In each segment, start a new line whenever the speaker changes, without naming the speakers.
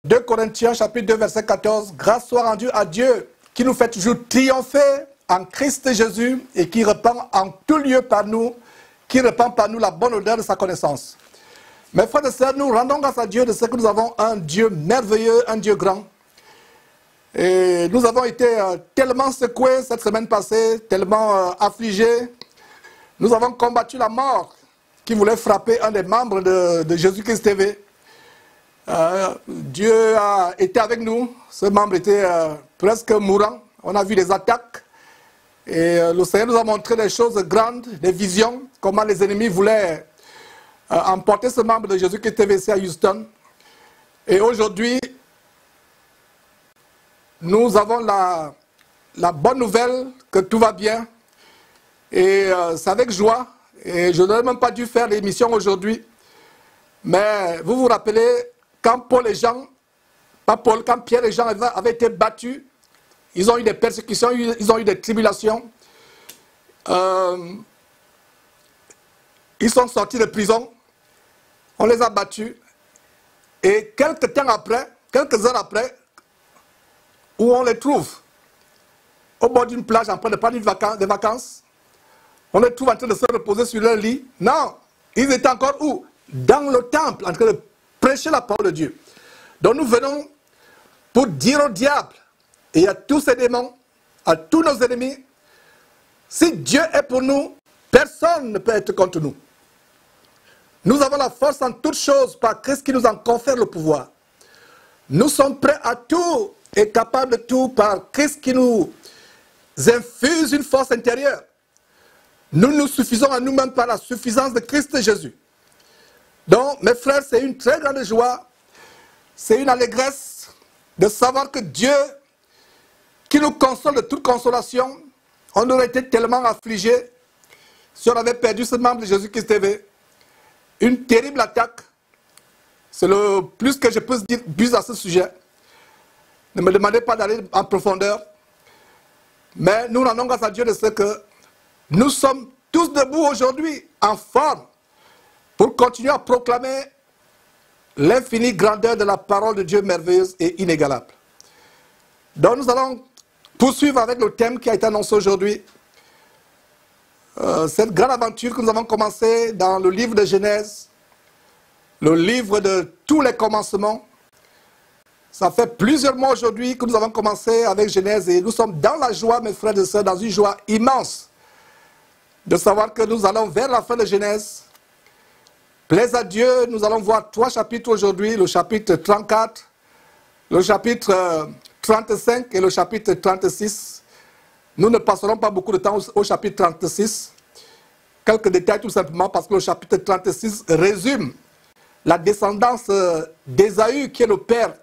2 Corinthiens chapitre 2 verset 14, grâce soit rendue à Dieu qui nous fait toujours triompher en Christ Jésus et qui répand en tout lieu par nous, qui répand par nous la bonne odeur de sa connaissance. Mes frères et sœurs, nous rendons grâce à Dieu de ce que nous avons un Dieu merveilleux, un Dieu grand. Et nous avons été tellement secoués cette semaine passée, tellement affligés. Nous avons combattu la mort qui voulait frapper un des membres de Jésus-Christ TV. Dieu a été avec nous. Ce membre était presque mourant. On a vu des attaques. Et le Seigneur nous a montré des choses grandes, des visions, comment les ennemis voulaient emporter ce membre de Jésus-Christ TV ici à Houston. Et aujourd'hui, nous avons la bonne nouvelle que tout va bien. Et c'est avec joie. Et je n'aurais même pas dû faire l'émission aujourd'hui. Mais vous vous rappelez, quand Paul et Jean, quand Pierre et Jean avaient été battus, ils ont eu des persécutions, ils ont eu des tribulations. Ils sont sortis de prison. On les a battus. Et quelques temps après, quelques heures après, où on les trouve? Au bord d'une plage, en train de prendre des vacances. On les trouve en train de se reposer sur leur lit. Non, ils étaient encore où? Dans le temple, en train de prêcher la parole de Dieu. Donc nous venons pour dire au diable et à tous ces démons, à tous nos ennemis, si Dieu est pour nous, personne ne peut être contre nous. Nous avons la force en toutes choses par Christ qui nous en confère le pouvoir. Nous sommes prêts à tout et capables de tout par Christ qui nous infuse une force intérieure. Nous nous suffisons à nous-mêmes par la suffisance de Christ Jésus. Donc, mes frères, c'est une très grande joie, c'est une allégresse de savoir que Dieu, qui nous console de toute consolation, on aurait été tellement affligés si on avait perdu ce membre de Jésus-Christ TV. Une terrible attaque, c'est le plus que je peux dire à ce sujet. Ne me demandez pas d'aller en profondeur, mais nous rendons grâce à Dieu de ce que nous sommes tous debout aujourd'hui, en forme, pour continuer à proclamer l'infinie grandeur de la parole de Dieu merveilleuse et inégalable. Donc nous allons poursuivre avec le thème qui a été annoncé aujourd'hui. Cette grande aventure que nous avons commencée dans le livre de Genèse, le livre de tous les commencements. Ça fait plusieurs mois aujourd'hui que nous avons commencé avec Genèse et nous sommes dans la joie, mes frères et sœurs, dans une joie immense de savoir que nous allons vers la fin de Genèse. Plaise à Dieu, nous allons voir 3 chapitres aujourd'hui, le chapitre 34, le chapitre 35 et le chapitre 36. Nous ne passerons pas beaucoup de temps au chapitre 36. Quelques détails tout simplement parce que le chapitre 36 résume la descendance d'Ésaü qui est le père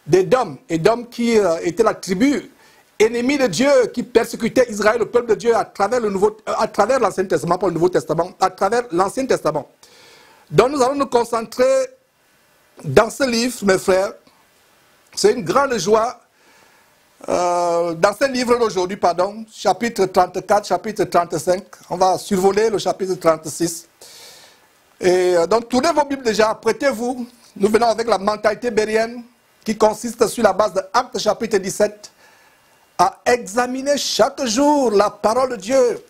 d'Édom. Édom qui était la tribu ennemie de Dieu qui persécutait Israël, le peuple de Dieu à travers l'Ancien Testament, pas le Nouveau Testament, à travers l'Ancien Testament. Donc nous allons nous concentrer dans ce livre, mes frères. C'est une grande joie. Dans ce livre d'aujourd'hui, pardon, chapitre 34, chapitre 35, on va survoler le chapitre 36. Et donc tournez vos Bibles déjà, prêtez-vous. Nous venons avec la mentalité bérienne qui consiste sur la base de Actes chapitre 17 à examiner chaque jour la parole de Dieu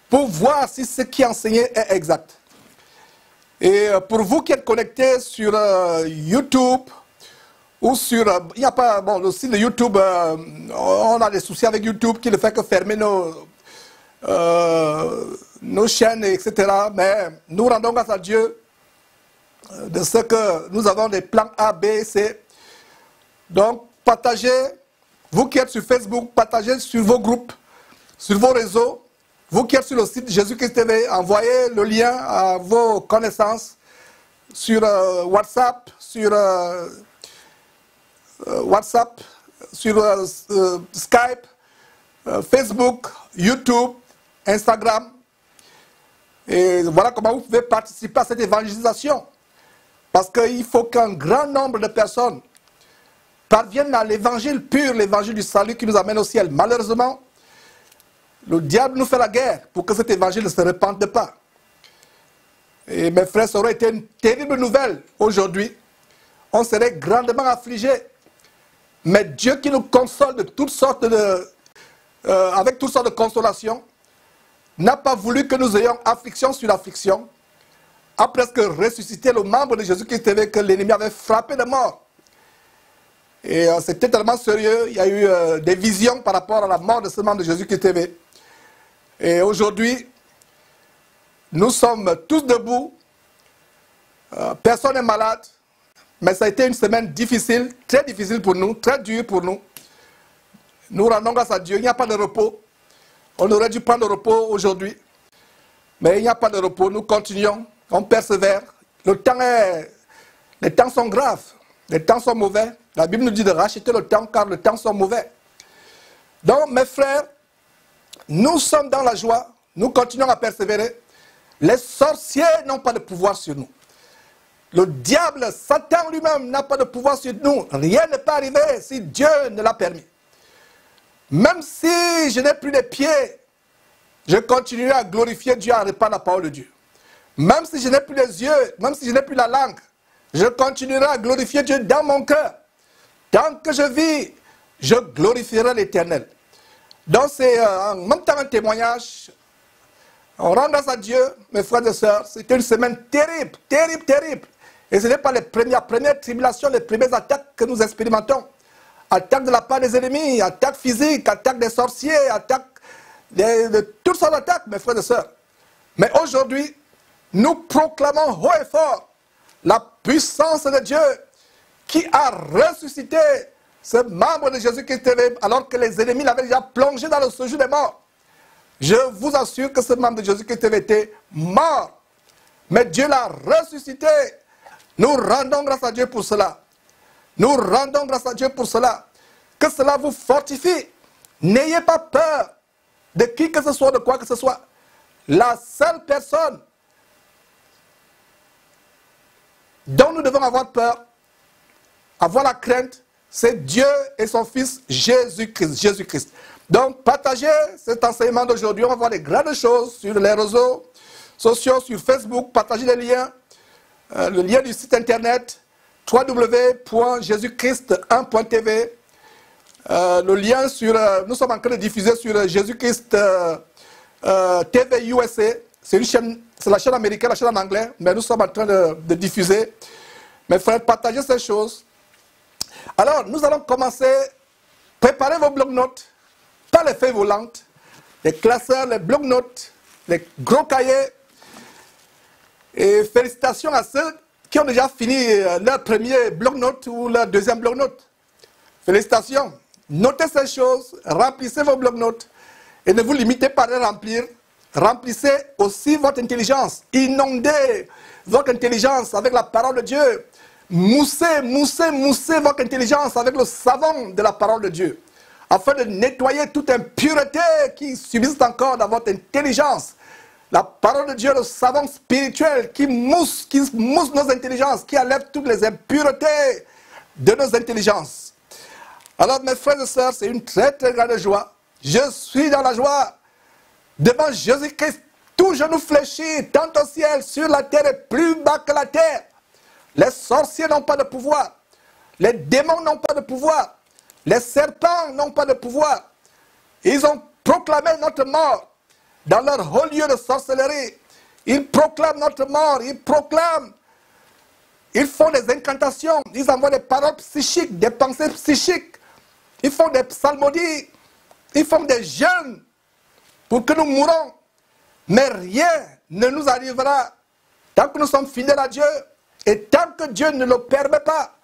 pour voir si ce qui est enseigné est exact. Et pour vous qui êtes connectés sur YouTube ou sur... il n'y a pas... Bon, le site de YouTube, on a des soucis avec YouTube qui ne fait que fermer nos chaînes, etc. Mais nous rendons grâce à Dieu de ce que nous avons des plans A, B, C. Donc, partagez, vous qui êtes sur Facebook, partagez sur vos groupes, sur vos réseaux. Vous qui êtes sur le site Jésus-Christ TV, envoyez le lien à vos connaissances sur WhatsApp, sur Skype, Facebook, YouTube, Instagram. Et voilà comment vous pouvez participer à cette évangélisation. Parce qu'il faut qu'un grand nombre de personnes parviennent à l'évangile pur, l'évangile du salut qui nous amène au ciel. Malheureusement, le diable nous fait la guerre pour que cet évangile ne se répande pas. Et mes frères, ça aurait été une terrible nouvelle aujourd'hui. on serait grandement affligés. Mais Dieu qui nous console de toutes sortes avec toutes sortes de consolations, n'a pas voulu que nous ayons affliction sur affliction, a presque ressuscité le membre de Jésus-Christ que l'ennemi avait frappé de mort. Et c'était tellement sérieux, il y a eu des visions par rapport à la mort de ce membre de Jésus-Christ. Et aujourd'hui, nous sommes tous debout, personne n'est malade, mais ça a été une semaine difficile, très difficile pour nous, très dure pour nous. Nous rendons grâce à Dieu, il n'y a pas de repos. On aurait dû prendre le repos aujourd'hui, mais il n'y a pas de repos, nous continuons, on persévère. Les temps sont graves, les temps sont mauvais. La Bible nous dit de racheter le temps car les temps sont mauvais. Donc mes frères, nous sommes dans la joie, nous continuons à persévérer. Les sorciers n'ont pas de pouvoir sur nous. Le diable, Satan lui-même n'a pas de pouvoir sur nous. Rien ne peut arriver si Dieu ne l'a permis. Même si je n'ai plus les pieds, je continuerai à glorifier Dieu, à répandre la parole de Dieu. Même si je n'ai plus les yeux, même si je n'ai plus la langue, je continuerai à glorifier Dieu dans mon cœur. Tant que je vis, je glorifierai l'Éternel. Donc c'est en même temps un témoignage. On rend grâce à Dieu, mes frères et sœurs. C'était une semaine terrible, terrible, terrible. Et ce n'est pas les premières tribulations, les premières attaques que nous expérimentons. Attaques de la part des ennemis, attaques physiques, attaques des sorciers, attaques de toutes sortes d'attaques, mes frères et sœurs. Mais aujourd'hui, nous proclamons haut et fort la puissance de Dieu qui a ressuscité ce membre de Jésus-Christ alors que les ennemis l'avaient déjà plongé dans le séjour des morts. Je vous assure que ce membre de Jésus-Christ était mort. Mais Dieu l'a ressuscité. Nous rendons grâce à Dieu pour cela. Nous rendons grâce à Dieu pour cela. Que cela vous fortifie. N'ayez pas peur de qui que ce soit, de quoi que ce soit. La seule personne dont nous devons avoir peur, avoir la crainte, c'est Dieu et son Fils Jésus-Christ. Donc, partagez cet enseignement d'aujourd'hui. On va voir les grandes choses sur les réseaux sociaux, sur Facebook. Partagez les liens. Le lien du site internet www.jesuschrist1.tv. Le lien sur... nous sommes en train de diffuser sur Jésus-Christ TV USA. C'est la chaîne américaine, la chaîne en anglais. Mais nous sommes en train de diffuser. Mes frères, partagez ces choses. Alors, nous allons commencer. Préparez vos blocs-notes. Pas les feuilles volantes, les classeurs, les blocs-notes, les gros cahiers. Et félicitations à ceux qui ont déjà fini leur premier bloc-notes ou leur deuxième bloc-notes. Félicitations. Notez ces choses, remplissez vos blocs-notes et ne vous limitez pas à les remplir. Remplissez aussi votre intelligence. Inondez votre intelligence avec la parole de Dieu. Moussez votre intelligence avec le savon de la parole de Dieu, afin de nettoyer toute impureté qui subsiste encore dans votre intelligence. La parole de Dieu, le savon spirituel qui mousse nos intelligences, qui enlève toutes les impuretés de nos intelligences. Alors mes frères et sœurs, c'est une très très grande joie. Je suis dans la joie devant Jésus-Christ, tout genou fléchi, tant au ciel, sur la terre et plus bas que la terre. Les sorciers n'ont pas de pouvoir, les démons n'ont pas de pouvoir. Les serpents n'ont pas de pouvoir. Ils ont proclamé notre mort dans leur haut lieu de sorcellerie. Ils proclament notre mort. Ils font des incantations. Ils envoient des paroles psychiques, des pensées psychiques. Ils font des psalmodies. Ils font des jeûnes pour que nous mourons. Mais rien ne nous arrivera tant que nous sommes fidèles à Dieu et tant que Dieu ne le permet pas.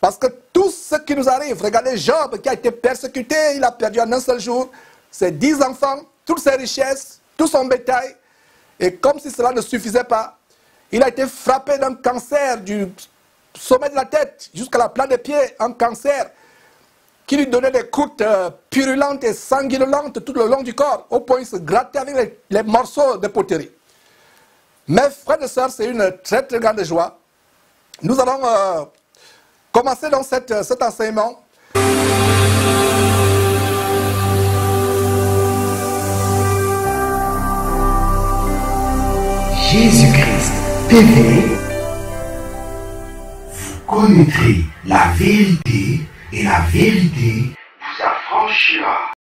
Parce que tout ce qui nous arrive, regardez Job qui a été persécuté, il a perdu en un seul jour ses 10 enfants, toutes ses richesses, tout son bétail. Et comme si cela ne suffisait pas, il a été frappé d'un cancer du sommet de la tête jusqu'à la plante des pieds, un cancer qui lui donnait des croûtes purulentes et sanguinolentes tout le long du corps, au point où il se grattait avec les morceaux de poterie. Mes frères et sœurs, c'est une très très grande joie. Nous allons... commencer dans cet enseignement.
Jésus-Christ TV vous connaîtrez la vérité et la vérité vous affranchira.